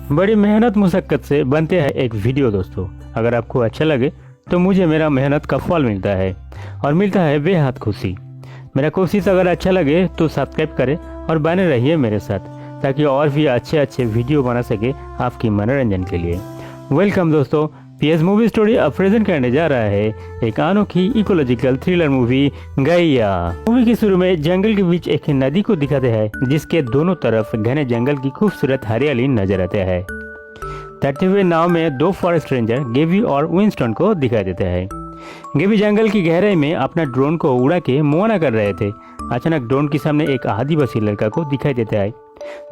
बड़ी मेहनत मुशक्कत से बनते हैं एक वीडियो दोस्तों। अगर आपको अच्छा लगे तो मुझे मेरा मेहनत का फल मिलता है और मिलता है बेहद खुशी। मेरा कोशिश अगर अच्छा लगे तो सब्सक्राइब करें और बने रहिए मेरे साथ, ताकि और भी अच्छे अच्छे वीडियो बना सके आपकी मनोरंजन के लिए। वेलकम दोस्तों, पीएस मूवी स्टोरी अब प्रेजेंट करने जा रहा है एक अनोखी इकोलॉजिकल थ्रिलर मूवी गैया। मूवी के शुरू में जंगल के बीच एक नदी को दिखाते हैं, जिसके दोनों तरफ घने जंगल की खूबसूरत हरियाली नजर आते हैं। तैरते हुए नाव में दो फॉरेस्ट रेंजर गेवी और विंस्टन को दिखाई देते हैं। गेवी जंगल की गहराई में अपना ड्रोन को उड़ा के मुआयना कर रहे थे। अचानक ड्रोन के सामने एक आदिवासी लड़का को दिखाई देता है,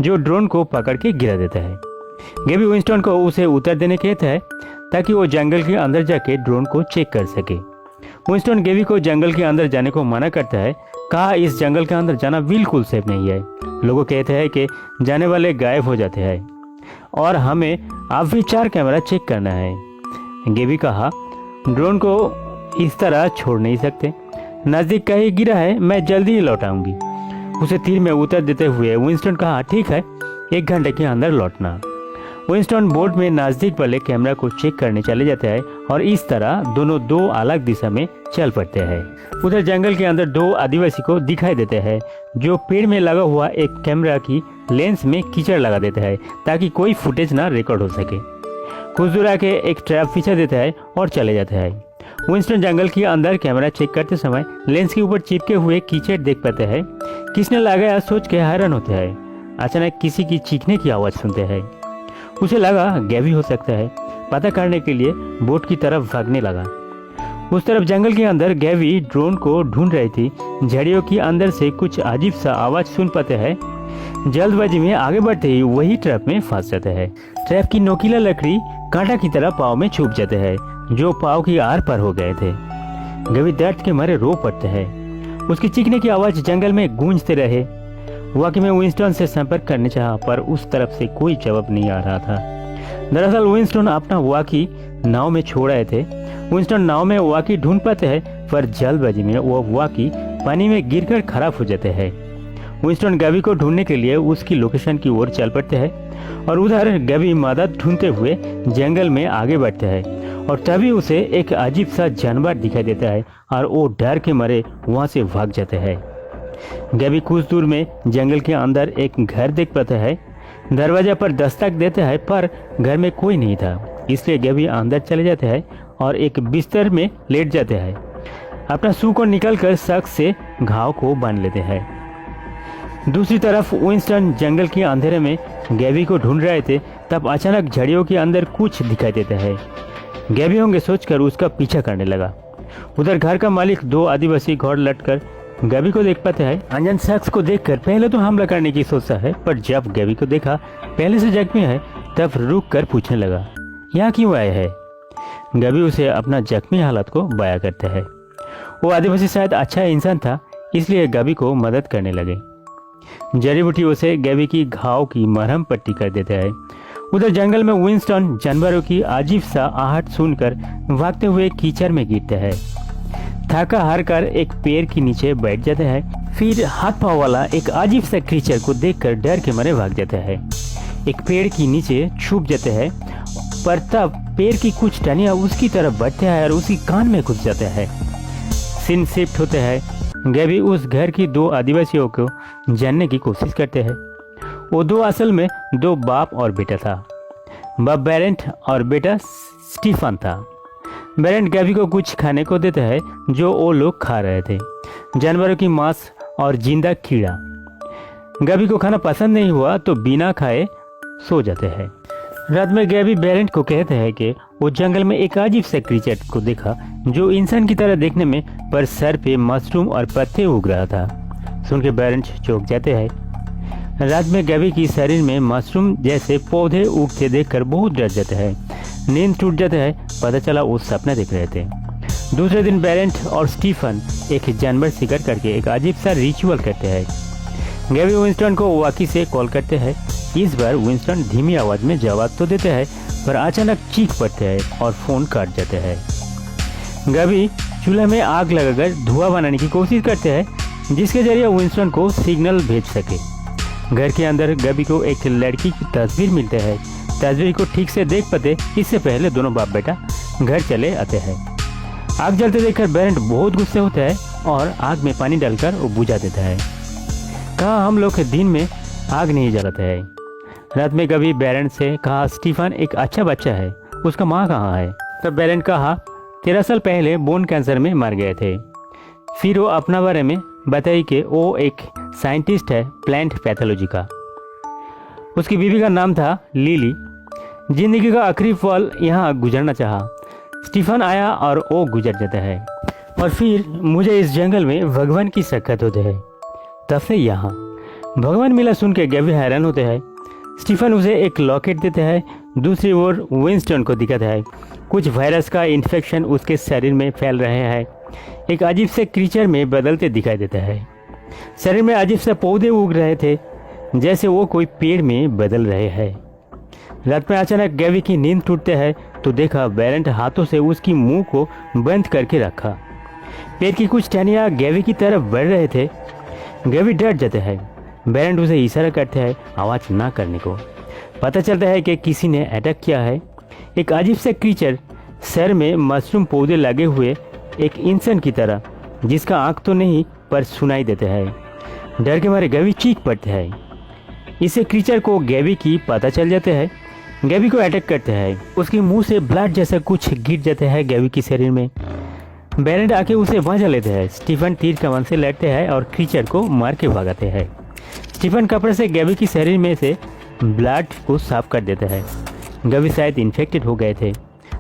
जो ड्रोन को पकड़ के गिरा देता है। गेवी विंस्टन को उसे उतर देने कहता है ताकि वो जंगल के अंदर जाके ड्रोन को चेक कर सके। विंस्टन गेवी को जंगल के अंदर जाने को मना करता है। कहा इस जंगल के अंदर जाना बिल्कुल सेफ नहीं है। लोगों कहते हैं कि जाने वाले गायब हो जाते हैं और हमें अब भी 4 कैमरा चेक करना है। गेवी कहा ड्रोन को इस तरह छोड़ नहीं सकते, नजदीक कहीं गिरा है, मैं जल्दी ही लौट आऊंगी। उसे तीर में उतर देते हुए विंस्टन कहा ठीक है, 1 घंटे के अंदर लौटना। विंस्टन बोट में नजदीक वाले कैमरा को चेक करने चले जाते हैं और इस तरह दोनों 2 अलग दिशा में चल पड़ते हैं। उधर जंगल के अंदर 2 आदिवासी को दिखाई देते हैं, जो पेड़ में लगा हुआ एक कैमरा की लेंस में कीचड़ लगा देता है ताकि कोई फुटेज ना रिकॉर्ड हो सके। कुछ दूर आके एक ट्रैप पीछे देता है और चले जाता है। विंस्टन जंगल के अंदर कैमरा चेक करते समय लेंस के ऊपर चिपके हुए कीचड़ देख पाते हैं। किसने लगाया सोच के हैरान होते हैं। अचानक किसी की चीखने की आवाज़ सुनते हैं। उसे लगा गैवी हो सकता है। पता करने के लिए बोट की तरफ भागने लगा। उस तरफ जंगल के अंदर गैवी ड्रोन को ढूंढ रही थी। झड़ियों के अंदर से कुछ अजीब सा आवाज सुन पाते हैं। जल्दबाजी में आगे बढ़ते ही वही ट्रैप में फंस जाते हैं। ट्रैप की नोकीला लकड़ी कांटा की तरह पाँव में छुप जाते हैं, जो पाँव की आर पार हो गए थे। गैवी दर्द के मारे रो पड़ते हैं। उसकी चीखने की आवाज जंगल में गूंजते रहे। वाकई में विंस्टन से संपर्क करने चाहा, पर उस तरफ से कोई जवाब नहीं आ रहा था। दरअसल विंस्टन अपना वाकी नाव में छोड़ आए थे। विंस्टन नाव में वाकी ढूंढ पाते हैं, पर जल्दबाजी में वो वाकी पानी में गिरकर खराब हो जाते हैं। विंस्टन गैवी को ढूंढने के लिए उसकी लोकेशन की ओर चल पड़ते हैं और उधर गैवी मदद ढूंढते हुए जंगल में आगे बढ़ते हैं। और तभी उसे एक अजीब सा जानवर दिखाई देता है और वो डर के मारे वहाँ से भाग जाते हैं। गैवी कुछ दूर में जंगल के अंदर एक घर देख पाता है। दरवाजा पर दस्तक देता है, पर घर में कोई नहीं था। इसलिए गैवी अंदर चले जाते हैं और एक बिस्तर में लेट जाते हैं। अपना शू को निकालकर शख्स से घाव को बांध लेते हैं। दूसरी तरफ विंस्टन जंगल के अंधेरे में गैवी को ढूंढ रहे थे। तब अचानक झड़ियों के अंदर कुछ दिखाई देता है। गैवी होंगे सोचकर उसका पीछा करने लगा। उधर घर का मालिक 2 आदिवासी घोड़ लटकर गैवी को देख पाते हैं। अनजान शख्स को देखकर पहले तो हमला करने की सोचता है, पर जब गैवी को देखा पहले से जख्मी है, तब रुक कर पूछने लगा यहाँ क्यों आए हैं। गैवी उसे अपना जख्मी हालत को बयां करता है। वो आदिवासी शायद अच्छा इंसान था, इसलिए गैवी को मदद करने लगे। जड़ी बूटियों से गैवी की घाव की मरहम पट्टी कर देता है। उधर जंगल में विंस्टन जानवरों की अजीब सा आहट सुनकर भागते हुए कीचड़ में गिरता है। थका हार कर एक पेड़ के नीचे बैठ जाता है। फिर हाथ पांव वाला एक अजीब सा क्रीचर को देखकर डर के मारे भाग जाता है। एक पेड़ के नीचे छुप जाते हैं, पर तब पेड़ की कुछ टहनियां उसकी तरफ बढ़ते हैं और उसी कान में घुस जाते हैं। सीन शिफ्ट होते हैं। गैवी उस घर की 2 आदिवासियों को जानने की कोशिश करते हैं। वो 2 असल में 2 बाप और बेटा था। बाप बेरेंट और बेटा स्टीफन था। बेरेंट गैवी को कुछ खाने को देता है जो वो लोग खा रहे थे, जानवरों की मांस और जिंदा कीड़ा। गैवी को खाना पसंद नहीं हुआ तो बिना खाए सो जाते हैं। रात में गैवी बेरेंट को कहते हैं कि वो जंगल में एक अजीब से क्रीचर को देखा, जो इंसान की तरह देखने में, पर सर पे मशरूम और पत्ते उग रहा था। सुनकर बेरेंट चौंक जाते हैं। रात में गैवी की शरीर में मशरूम जैसे पौधे उगते देखकर बहुत डर जाते हैं। नींद टूट जाता है। पता चला वो सपना देख रहे थे। दूसरे दिन बेरेंट और स्टीफन एक जानवर शिकार करके एक अजीब सा रिचुअल करते हैं। गैवी विंस्टन को वाकी से कॉल करते हैं। इस बार विंस्टन धीमी आवाज में जवाब तो देते हैं, पर अचानक चीख पड़ते हैं और फोन काट जाते हैं। गैवी चूल्हे में आग लगाकर धुआं बनाने की कोशिश करते हैं, जिसके जरिए विंस्टन को सिग्नल भेज सके। घर के अंदर गैवी को एक लड़की की तस्वीर मिलती है, तस्वीर को ठीक से देख पाते इससे पहले दोनों बाप बेटा घर चले आते हैं। आग जलते देखकर बेरेंट बहुत गुस्से होता है और आग में पानी डालकर वो बुझा देता है। कहा हम लोग दिन में आग नहीं जलाते हैं। रात में कभी बेरेंट से कहा स्टीफन एक अच्छा बच्चा है, उसका माँ कहाँ है? तब बेरेंट कहा 13 साल पहले बोन कैंसर में मर गए थे। फिर वो अपना बारे में बताई कि वो एक साइंटिस्ट है प्लांट पैथोलॉजी का। उसकी बीवी का नाम था लिली। जिंदगी का आखिरी पल यहाँ गुजरना चाहा। स्टीफन आया और वो गुजर जाता है और फिर मुझे इस जंगल में भगवान की साक्षात होते हैं। तब से यहाँ भगवान मिला सुन के गैवी हैरान होते हैं। स्टीफन उसे एक लॉकेट देता है। दूसरी ओर विंस्टन को दिखाता है कुछ वायरस का इन्फेक्शन उसके शरीर में फैल रहे हैं। एक अजीब से क्रीचर में बदलते दिखाई देता है। शरीर में अजीब से पौधे उग रहे थे जैसे वो कोई पेड़ में बदल रहे हैं। रात में अचानक गैवी की नींद टूटते है तो देखा बेरेंट हाथों से उसकी मुंह को बंद करके रखा। पेड़ की कुछ टहनियाँ गैवी की तरफ बढ़ रहे थे। गैवी डर जाते हैं। बेरेंट उसे इशारा करते हैं आवाज़ ना करने को। पता चलता है कि किसी ने अटैक किया है। एक अजीब से क्रीचर सर में मशरूम पौधे लगे हुए एक इंसान की तरह, जिसका आँख तो नहीं पर सुनाई देते हैं। डर के मारे गैवी चीख पड़ते हैं। इसे क्रीचर को गैवी की पता चल जाते हैं। गैवी को अटैक करते हैं। उसके मुंह से ब्लड जैसा कुछ गिर जाता है गैवी के शरीर में। बेरेंट आके उसे बांध लेते हैं। स्टीफन तीर कमान से लड़ते हैं और क्रीचर को मार के भगाते हैं। स्टीफन कपड़े से गैवी की शरीर में से ब्लड को साफ कर देता है। गैवी शायद इन्फेक्टेड हो गए थे।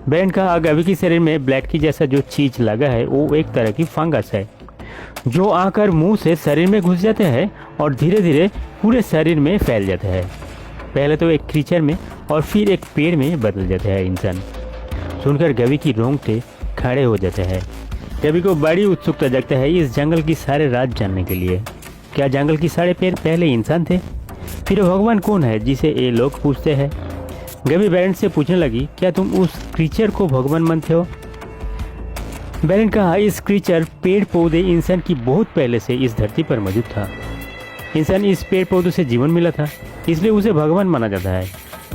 बेरेंट कहा गैवी के शरीर में ब्लड की जैसा जो चीज लगा है वो एक तरह की फंगस है जो आकर मुंह से शरीर में घुस जाते हैं और धीरे धीरे पूरे शरीर में फैल जाता है। पहले तो एक क्रीचर में और फिर एक पेड़ में बदल जाते हैं इंसान। सुनकर गैवी की रोंगटे खड़े हो जाते हैं। गैवी को बड़ी उत्सुकता जगता है इस जंगल की सारे राज जानने के लिए। क्या जंगल की सारे पेड़ पहले इंसान थे? फिर भगवान कौन है जिसे ये लोग पूछते हैं? गैवी बेरेंट से पूछने लगी क्या तुम उस क्रीचर को भगवान मानते हो? बेरेंट कहा इस क्रीचर पेड़ पौधे इंसान की बहुत पहले से इस धरती पर मौजूद था। इंसान इस पेड़ पौधों से जीवन मिला था, इसलिए उसे भगवान माना जाता है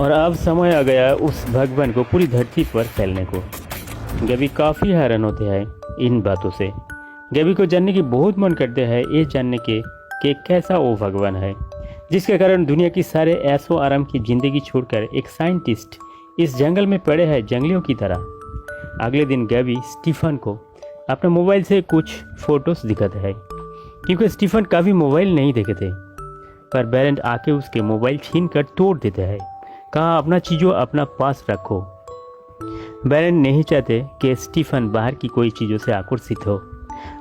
और अब समय आ गया उस भगवान को पूरी धरती पर फैलने को। गैवी काफ़ी हैरान होते हैं इन बातों से। गैवी को जानने की बहुत मन करते हैं ये जानने के कि कैसा वो भगवान है जिसके कारण दुनिया की सारे ऐशो आराम की ज़िंदगी छोड़कर एक साइंटिस्ट इस जंगल में पड़े हैं जंगलियों की तरह। अगले दिन गैवी स्टीफन को अपने मोबाइल से कुछ फोटोज दिखाते हैं क्योंकि स्टीफन कभी मोबाइल नहीं देखे थे। पर बेरेंट आके उसके मोबाइल छीन कर तोड़ देते हैं। कहा अपना चीज़ों अपना पास रखो। बेरेंट नहीं चाहते कि स्टीफन बाहर की कोई चीज़ों से आकर्षित हो।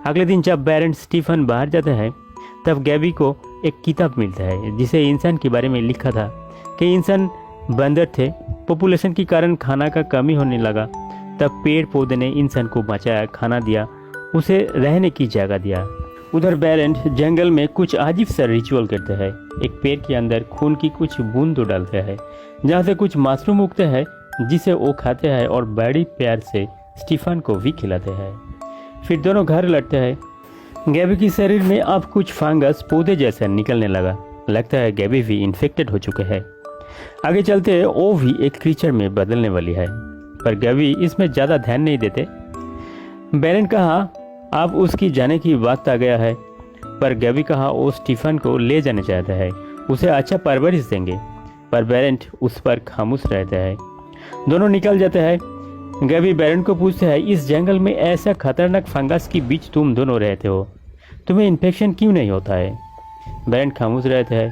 अगले दिन जब बेरेंट स्टीफन बाहर जाता है तब गैवी को एक किताब मिलता है जिसे इंसान के बारे में लिखा था कि इंसान बंदर थे, पॉपुलेशन के कारण खाना का कमी होने लगा। तब पेड़ पौधे ने इंसान को बचाया, खाना दिया, उसे रहने की जगह दिया। उधर बेरेंट जंगल में कुछ अजीब सा रिचुअल करते हैं। एक पेड़ के अंदर खून की कुछ बूंद डालते हैं जहाँ से कुछ मशरूम उगते हैं जिसे वो खाते हैं और बड़ी प्यार से स्टीफन को भी खिलाते हैं। फिर दोनों घर लौटते हैं। गैवी के शरीर में अब कुछ फंगस पौधे जैसा निकलने लगा। लगता है गैवी भी इन्फेक्टेड हो चुके हैं। आगे चलते वो भी एक क्रीचर में बदलने वाली है पर गैवी इसमें ज़्यादा ध्यान नहीं देते। बेरेंट कहा अब उसकी जाने की वक्त आ गया है पर गैवी कहा वो स्टीफन को ले जाना चाहता है, उसे अच्छा परवरिश देंगे। पर बेरेंट उस पर खामोश रहता है। दोनों निकल जाते हैं। गैवी बेरेंट को पूछते हैं इस जंगल में ऐसा खतरनाक फंगस के बीच तुम दोनों रहते हो, तुम्हें इन्फेक्शन क्यों नहीं होता है? बेरेंट खामोश रहता है।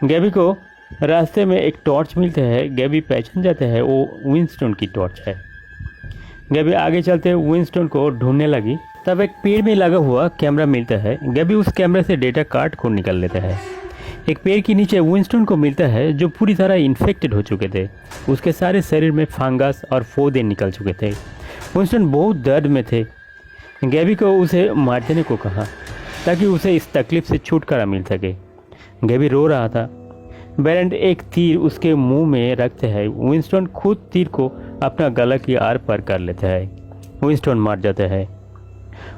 गैवी को रास्ते में एक टॉर्च मिलता है। गैवी पहचान जाता है वो विंस्टन की टॉर्च है। गैवी आगे चलते विंस्टन को ढूंढने लगी। तब एक पेड़ में लगा हुआ कैमरा मिलता है। गैवी उस कैमरे से डेटा कार्ड को निकाल लेता है। एक पेड़ के नीचे विंस्टन को मिलता है जो पूरी तरह इन्फेक्टेड हो चुके थे। उसके सारे शरीर में फंगस और पौधे निकल चुके थे। विंस्टन बहुत दर्द में थे। गैवी को उसे मार देने को कहा ताकि उसे इस तकलीफ से छुटकारा मिल सके। गैवी रो रहा था। बेरेंट एक तीर उसके मुंह में रखते हैं। विंस्टन खुद तीर को अपना गला की आर पार कर लेता है। विंस्टन मार जाता है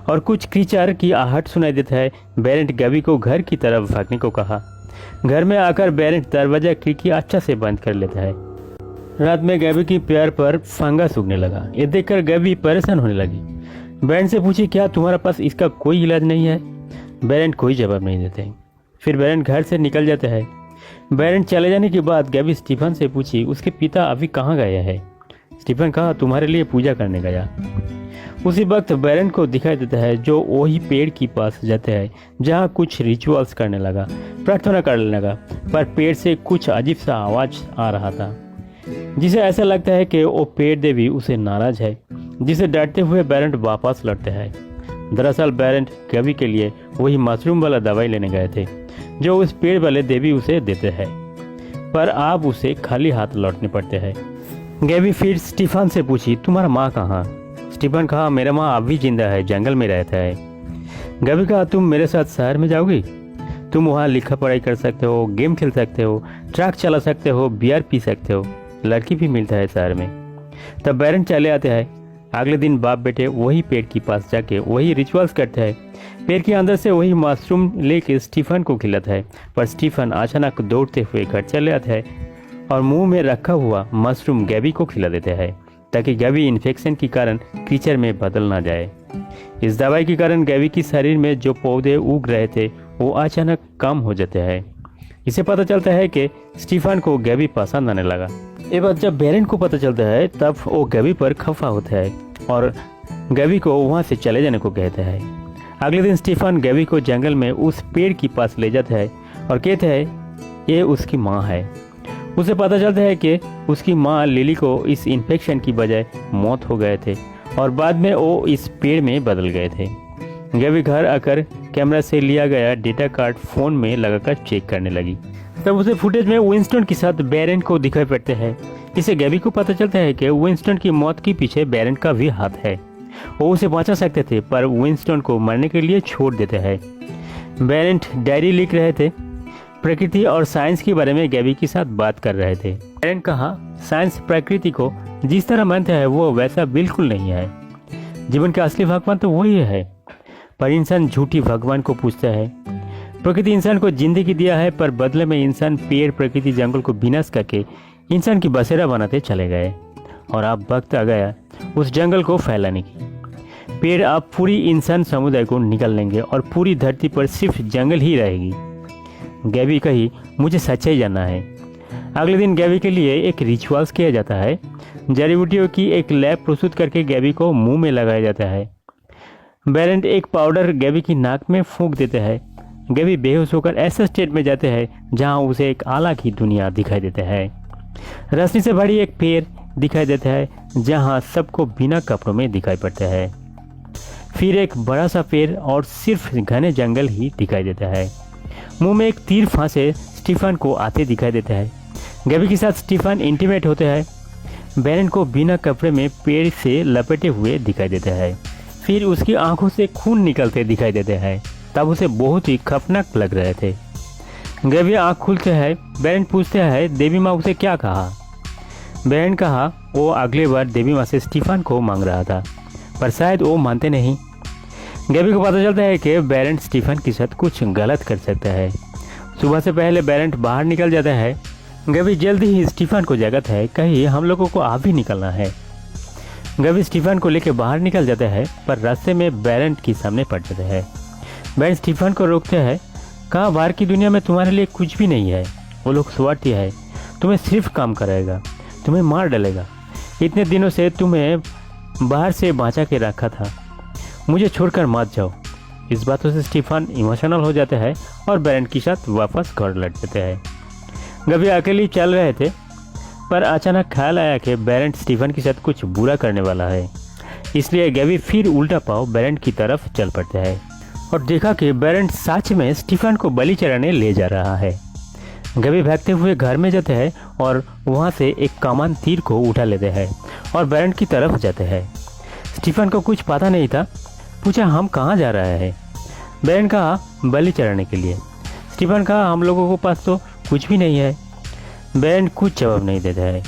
और कुछ क्रीचर की आहट सुनाई देता है। बेरेंट गैवी को घर की तरफ भागने को कहा। घर में आकर बेरेंट दरवाजा खिड़की अच्छा से बंद कर लेता है। रात में गैबी की पैर पर फंगस उगने लगा। ये देखकर गैबी परेशान होने लगी। बेरेंट से पूछी, क्या तुम्हारे पास इसका कोई इलाज नहीं है? बेरेंट कोई जवाब नहीं देते। फिर बेरेंट घर से निकल जाता है। बेरेंट चले जाने के बाद गैबी स्टीफन से पूछी, उसके पिता अभी कहाँ गया है? स्टीफन कहा, तुम्हारे लिए पूजा करने गया। उसी वक्त बेरेंट को दिखाई देता है जो वही पेड़ के पास जाते हैं जहाँ कुछ रिचुअल्स करने लगा, प्रार्थना करने लगा, पर पेड़ से कुछ अजीब सा आवाज आ रहा था जिसे ऐसा लगता है कि वो पेड़ देवी उसे नाराज है, जिसे डरते हुए बेरेंट वापस लौटते हैं। दरअसल बेरेंट गैबी के लिए वही मशरूम वाला दवाई लेने गए थे जो उस पेड़ वाले देवी उसे देते हैं, पर अब उसे खाली हाथ लौटने पड़ते हैं। गैबी फिर स्टीफन से पूछी, तुम्हारा माँ कहाँ? स्टीफन कहा, मेरा माँ अब भी जिंदा है, जंगल में रहता है। गैबी कहा, तुम मेरे साथ शहर में जाओगी? तुम वहाँ लिखा पढ़ाई कर सकते हो, गेम खेल सकते हो, ट्रक चला सकते हो, बियर पी सकते हो, लड़की भी मिलता है शहर में। तब बेरेंट चले आते हैं। अगले दिन बाप बेटे वही पेड़ के पास जाके वही रिचुअल्स करते हैं। पेड़ के अंदर से वही मशरूम लेके स्टीफन को खिलाता है, पर स्टीफन अचानक दौड़ते हुए घर चले आते हैं और मुंह में रखा हुआ मशरूम गैबी को खिला देते हैं ताकि गैबी इन्फेक्शन के कारण क्रीचर में बदल ना जाए। इस दवाई के कारण गैबी के शरीर में जो पौधे उग रहे थे वो अचानक कम हो जाते हैं। इसे पता चलता है कि स्टीफन को गैबी पसंद आने लगा। ये बात जब बेरेंट को पता चलता है तब वो गैबी पर खफा होता है और गैबी को वहाँ से चले जाने को कहता है। अगले दिन स्टीफन गैबी को जंगल में उस पेड़ के पास ले जाता है और कहता है ये उसकी माँ है। उसे पता चलता है कि उसकी माँ लिली को इस इन्फेक्शन की बजाय मौत हो गए थे और बाद में वो इस पेड़ में बदल गए थे। गैबी घर आकर कैमरा से लिया गया डेटा कार्ड फोन में लगाकर चेक करने लगी। तब उसे फुटेज में विंस्टन के साथ बेरेंट को दिखाई पड़ते हैं। इसे गैबी को पता चलता है कि विंस्टन की मौत के पीछे बेरेंट का भी हाथ है। वो उसे बचा सकते थे पर विंस्टन को मरने के लिए छोड़ देते हैं। बेरेंट डायरी लिख रहे थे, प्रकृति और साइंस के बारे में गैबी के साथ बात कर रहे थे। बेरेंट कहा, साइंस प्रकृति को जिस तरह मानता है वो वैसा बिल्कुल नहीं है। जीवन का असली भगवान तो वही है, पर इंसान झूठी भगवान को पूछता है। प्रकृति इंसान को जिंदगी दिया है पर बदले में इंसान पेड़, प्रकृति, जंगल को विनाश करके इंसान की बसेरा बनाते चले गए और अब वक्त आ गया उस जंगल को फैलाने की। पेड़ अब पूरी इंसान समुदाय को निकल लेंगे और पूरी धरती पर सिर्फ जंगल ही रहेगी। गैबी कही, मुझे सच्चाई जानना है। अगले दिन गैबी के लिए एक रिचुअल्स किया जाता है। जड़ी बूटियों की एक लैब प्रस्तुत करके गैबी को मुंह में लगाया जाता है। बेरेंट एक पाउडर गैबी की नाक में फूंक देते हैं। गैबी बेहोश होकर ऐसे स्टेट में जाते हैं जहां उसे एक आला की दुनिया दिखाई देता है। रोशनी से भरी एक पेड़ दिखाई देता है जहां सबको बिना कपड़ों में दिखाई पड़ता है। फिर एक बड़ा सा पेड़ और सिर्फ घने जंगल ही दिखाई देता है। मुंह में एक तीर फांसे स्टीफन को आते दिखाई देता है। गैबी के साथ स्टीफन इंटीमेट होते हैं। बेरेंट को बिना कपड़े में पेड़ से लपेटे हुए दिखाई देता है। फिर उसकी आंखों से खून निकलते दिखाई देते हैं। तब उसे बहुत ही खतरनाक लग रहे थे। गैबी आंख खुलते हैं। बेरेंट पूछते हैं, देवी माँ उसे क्या कहा? बेरेंट कहा, वो अगले बार देवी माँ से स्टीफन को मांग रहा था, पर शायद वो मानते नहीं। गैबी को पता चलता है कि बेरेंट स्टीफन के साथ कुछ गलत कर सकता है। सुबह से पहले बेरेंट बाहर निकल जाता है। गैबी जल्दी ही स्टीफन को जगाता है, कहीं हम लोगों को अभी निकलना है। गैबी स्टीफन को लेकर बाहर निकल जाता है पर रास्ते में बेरेंट के सामने पड़ जाता है। बेरेंट स्टीफन को रोकते हैं, कहा, बाहर की दुनिया में तुम्हारे लिए कुछ भी नहीं है। वो लोग स्वार्थी है, तुम्हें सिर्फ काम कराएगा, तुम्हें मार डालेगा। इतने दिनों से तुम्हें बाहर से बचा के रखा था, मुझे छोड़कर मत जाओ। इस बातों से स्टीफन इमोशनल हो जाता है और बेरेंट के साथ वापस घर लौट जाते हैं। गैबी अकेले चल रहे थे पर अचानक ख्याल आया कि बेरेंट स्टीफन के साथ कुछ बुरा करने वाला है। इसलिए गैबी फिर उल्टा पाव बेरेंट की तरफ चल पड़ता है और देखा कि बेरेंट सच में स्टीफन को बलि चढ़ाने ले जा रहा है। गैबी भागते हुए घर में जाते हैं और वहाँ से एक कमान तीर को उठा लेते हैं और बेरेंट की तरफ जाते हैं। स्टीफन को कुछ पता नहीं था। पूछा, हम कहाँ जा रहे हैं? बेरेंट कहा, बलि चढ़ाने के लिए। स्टीफन कहा, हम लोगों के पास तो कुछ भी नहीं है। बेरेंट कुछ जवाब नहीं देता है।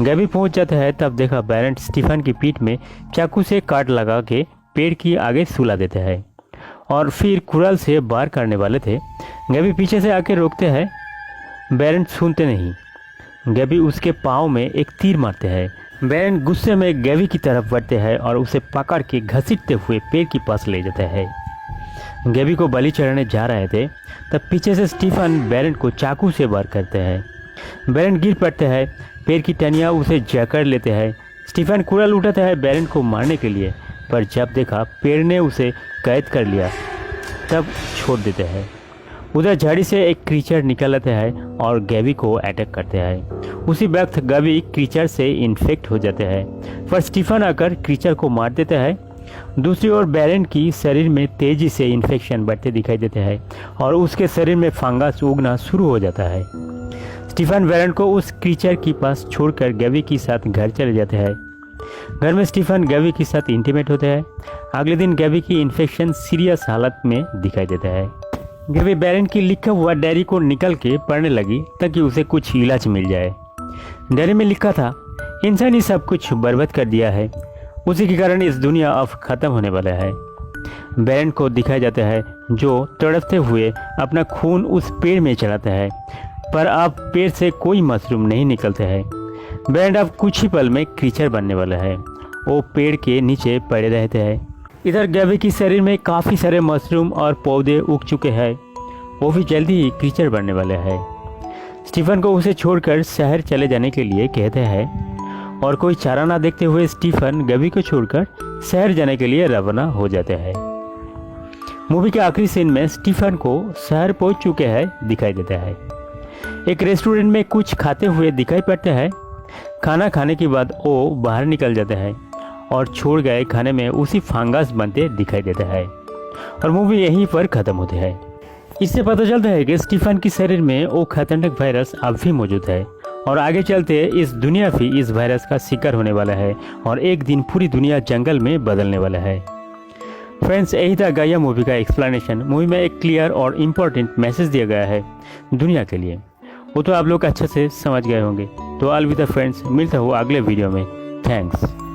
गैबी पहुंच जाता है। तब देखा बेरेंट स्टीफन की पीठ में चाकू से काट लगा के पेड़ की आगे सुला देता है और फिर कुराल से बार करने वाले थे। गैबी पीछे से आके रोकते हैं। बेरेंट सुनते नहीं। गैबी उसके पाँव में एक तीर मारते हैं। बैरन गुस्से में गैबी की तरफ बढ़ते हैं और उसे पकड़ के घसीटते हुए पेड़ के पास ले जाते हैं। गैबी को बलि चढ़ाने जा रहे थे तब पीछे से स्टीफन बैरन को चाकू से वार करते हैं। बैरन गिर पड़ते हैं, पेड़ की टहनियाँ उसे जकड़ लेते हैं। स्टीफन कुड़ाल उठाता है बैरन को मारने के लिए, पर जब देखा पेड़ ने उसे कैद कर लिया तब छोड़ देते हैं। उधर झाड़ी से एक क्रीचर निकल आते हैं और गैबी को अटैक करते हैं। उसी वक्त गैबी क्रीचर से इन्फेक्ट हो जाते हैं, पर स्टीफन आकर क्रीचर को मार देता है। दूसरी ओर बैरन की शरीर में तेजी से इन्फेक्शन बढ़ते दिखाई देते हैं और उसके शरीर में फंगस उगना शुरू हो जाता है। स्टीफन बैरन को उस क्रीचर के पास छोड़कर गैबी के साथ घर चले जाते हैं। घर में स्टीफन गैबी के साथ इंटीमेट होते हैं। अगले दिन गैबी की इन्फेक्शन सीरियस हालत में दिखाई देता है। गैबी बैरन की लिखा हुआ डायरी को निकल के पढ़ने लगी ताकि उसे कुछ इलाज मिल जाए। डायरी में लिखा था, इंसान ही सब कुछ बर्बाद कर दिया है, उसी के कारण इस दुनिया अब खत्म होने वाला है। बैरन को दिखाया जाता है जो तड़पते हुए अपना खून उस पेड़ में चढ़ाता है, पर अब पेड़ से कोई मशरूम नहीं निकलते हैं। बैरन अब कुछ ही पल में क्रीचर बनने वाला है। वो पेड़ के नीचे पड़े रहते हैं। इधर गैबी के शरीर में काफ़ी सारे मशरूम और पौधे उग चुके हैं, वो भी जल्दी ही क्रीचर बनने वाले हैं। स्टीफन को उसे छोड़कर शहर चले जाने के लिए कहते हैं और कोई चारा ना देखते हुए स्टीफन गैबी को छोड़कर शहर जाने के लिए रवाना हो जाते हैं। मूवी के आखिरी सीन में स्टीफन को शहर पहुंच चुके हैं दिखाई देता है। एक रेस्टोरेंट में कुछ खाते हुए दिखाई पड़ते हैं। खाना खाने के बाद वो बाहर निकल जाते हैं और छोड़ गए खाने में उसी फंगस बनते दिखाई देता है और मूवी यहीं पर ख़त्म होती है। इससे पता चलता है कि स्टीफन के शरीर में वो खतरनाक वायरस अब भी मौजूद है और आगे चलते इस दुनिया भी इस वायरस का शिकार होने वाला है और एक दिन पूरी दुनिया जंगल में बदलने वाला है। फ्रेंड्स, यही था गाया मूवी का एक्सप्लेनेशन। मूवी में एक क्लियर और इम्पोर्टेंट मैसेज दिया गया है दुनिया के लिए, वो तो आप लोग अच्छे से समझ गए होंगे। तो अलविदा फ्रेंड्स, मिलता हूँ अगले वीडियो में। थैंक्स।